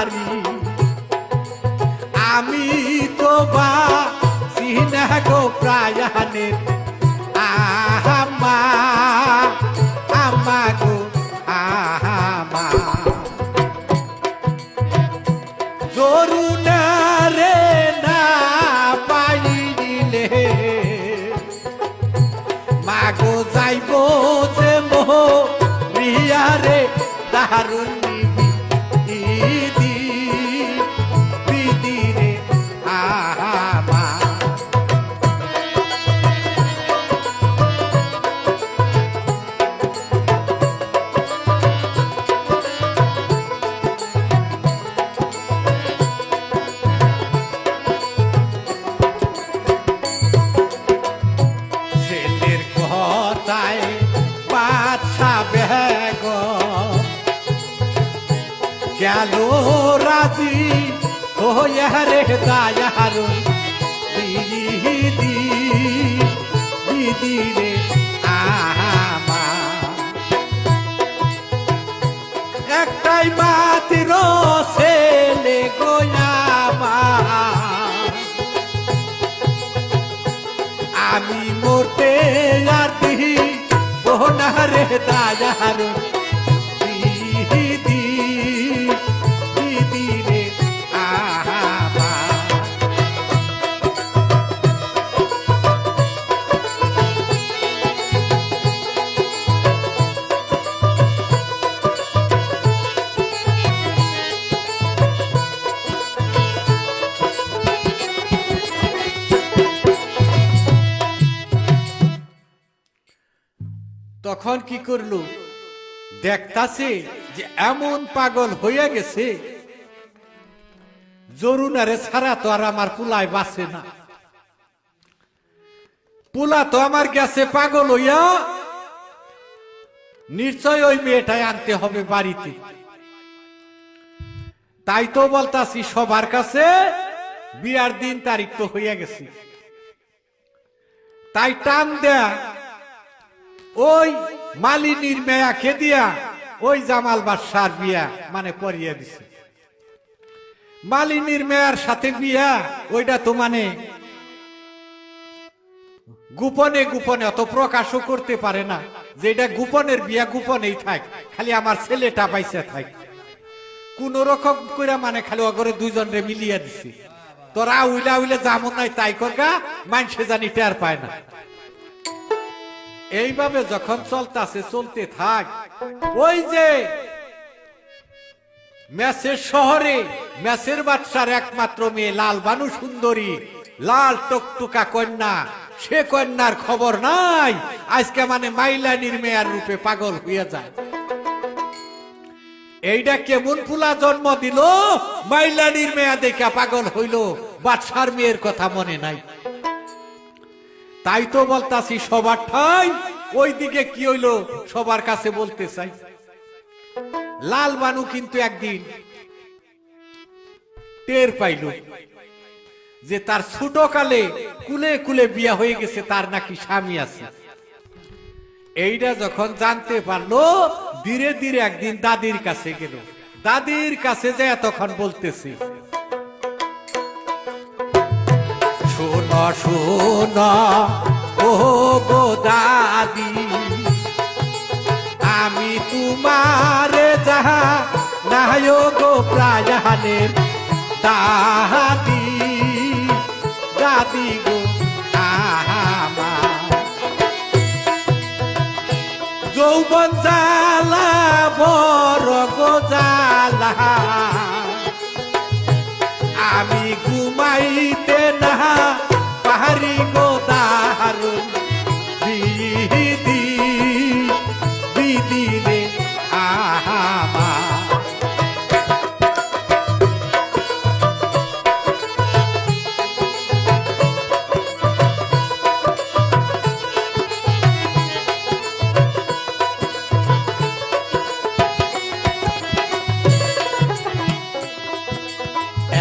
পারি আমি তো বাসি না গো প্রায়ানের আম্মা আম্মা গো আম্মা জরুনা রে না পাইলে মাগো যাইব যে মোহ রিয়ারে দারুণ বিধি বিধি রে আমা ছেলের কথায় বাদশা বেগম গেল রাজি হয়ে রে দায়ার দিদি দিদি রে আমা একটাই মাত্র ছেলে গোয়ামা আমি মরতে আর দিহি বোনারে দায়ার দিদি দিদি রে আমা তখন কি করলো দেখতাছে যে এমন পাগল হইয়া গেছে জরুনারে ছাড়া তো আর আমার পুলায় বাঁচে না পুলা তো আমার গেছে পাগল হইয়া নিশ্চয় ওই মেয়েটাই আনতে হবে বাড়িতে তাই তো বলতাছি সবার কাছে বিয়ার দিন তারিখ তো হইয়া গেছে তাই টান দেয়া ওই মালিনীর মেয়াকে দিয়া ওই জামাল বাদশার বিয়া মানে পরিয়ে দিছে মালিনীর মেয়ার সাথে বিয়া ওইটা তো মানে গোপনে গোপনে অত প্রকাশও করতে পারে না যে এটা গোপনের বিয়া গোপনেই থাক খালি আমার ছেলেটা পাইছে থাক কোন রকম করে মানে খালি অগরে দুইজনরে মিলিয়ে দিছে তোরা উইলা উইলে যেমন নাই তাই করগা মানুষে জানি টের পায় না এইভাবে যখন চলতেছে চলতে থাক ওই যে মেসের শহরে মেসের বাদশার একমাত্র মেয়ে লাল বানু সুন্দরী লাল টকটুকা কন্যা সে কন্যার খবর নাই আজকে মানে মাইলানির মেয়ার রূপে পাগল হইয়া যায় এইটা কেমন ফুলা জন্ম দিল মাইলানির মেয়া দেখা পাগল হইল বাদশার মেয়ের কথা মনে নাই তাই তো বলতাছি সবার ঠাই ওই দিকে কি হইল সবার কাছে বলতে চাই লাল বানু কিন্তু একদিন টের পাইল যে তার ছোট কালে কুলে কুলে বিয়া হয়ে গেছে তার নাকি স্বামী আছে এইটা যখন জানতে পারলো ধীরে ধীরে একদিন দাদির কাছে গেল দাদির কাছে যায় তখন বলতেছে শোনো শোনো ও গো দাদি আমি তোমারে যাহা নাই গো প্রায়ানের দাদি দাদি গো আমার যৌবন জ্বালা বড় গো জ্বালা আমি ঘুমাইতে না পাহাড়ি গো দারুন দিদি দিদি রে আমা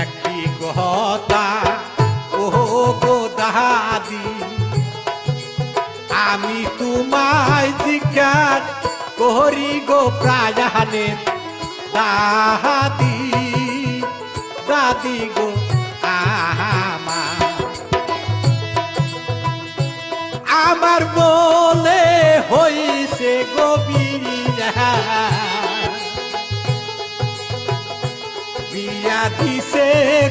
একটি কথা ও গো দাদি আমি তোমায় জিজ্ঞাস করি গো প্রায়ানের দাদি দাদি গো আমার বলে হইছে গভীরা বিয়া দিছে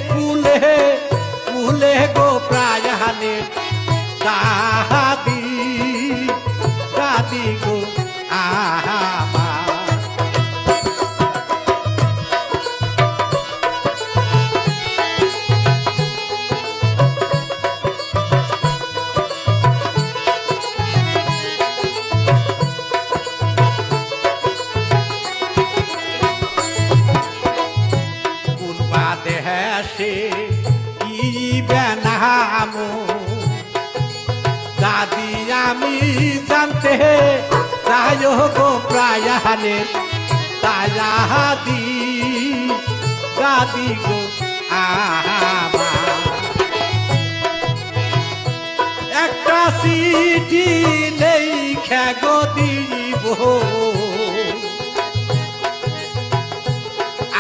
কুলে কুলে গো প্রায়ানে দাদি দাদি গো দেশে কি বেনামো দাদি আমি জানতে যাই গো প্রায়ানে দাদি দাদি গো একটা চিঠি লেখা গো দিব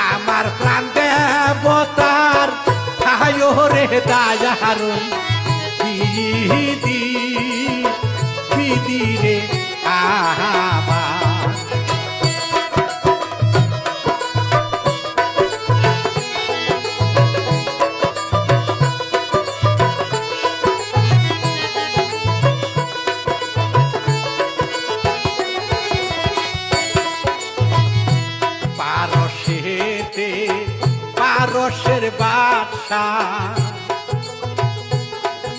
আমার প্রাণ দেবতার রে দায়ারুন বিধি বিধি রে আমার পারসের বাদশা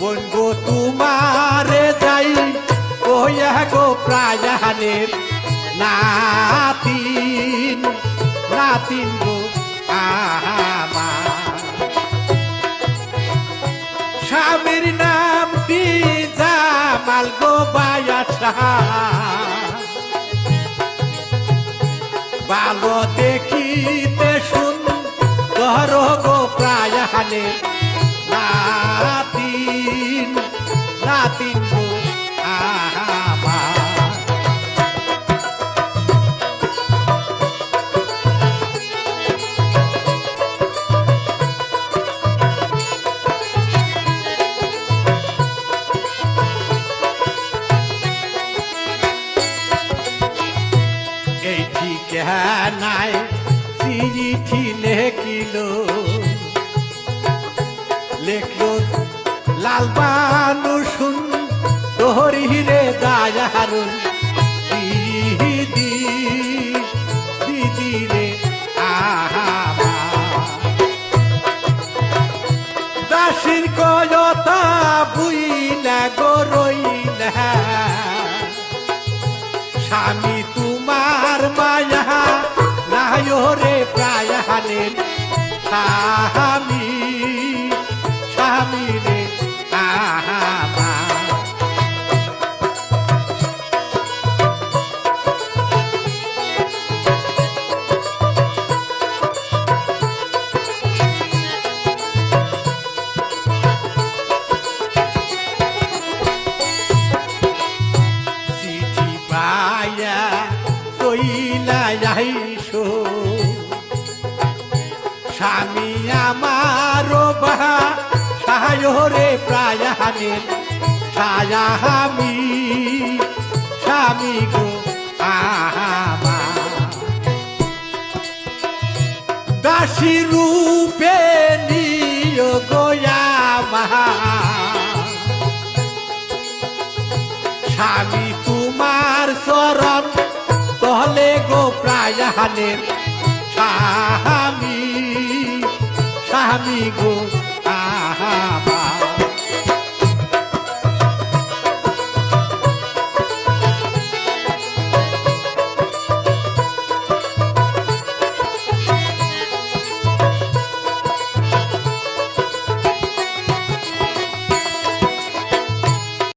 বন্ধু তোমারে যাই ওয়া গো প্রায়ানের নাতিন নাতিন গো স্বামীর নামটি জামাল গো বায়াসা ভালো দেখিতে শুন ধর গো প্রায়ানে নাতিন নাতিন গো এই ঠিকানায় চিঠি লেখিল লেখলো লাল বানু শুন তোহরি রে দায়ারুন দিদি দিদি রে দাসির কয়তা বুইলা গো রইলা স্বামী তোমার মায়া রে প্রায়ানে স্বামী স্বামী রে চিঠি পায়া কইলা যাইছো স্বামী আমারো বাহা সাহায্যরে প্রায়ানে সায়ামি স্বামী গো দাসী রূপে নিয় গোয়া স্বামী তোমার চরণ তহলে গো প্রায়ানে স্বামী স্বামী গো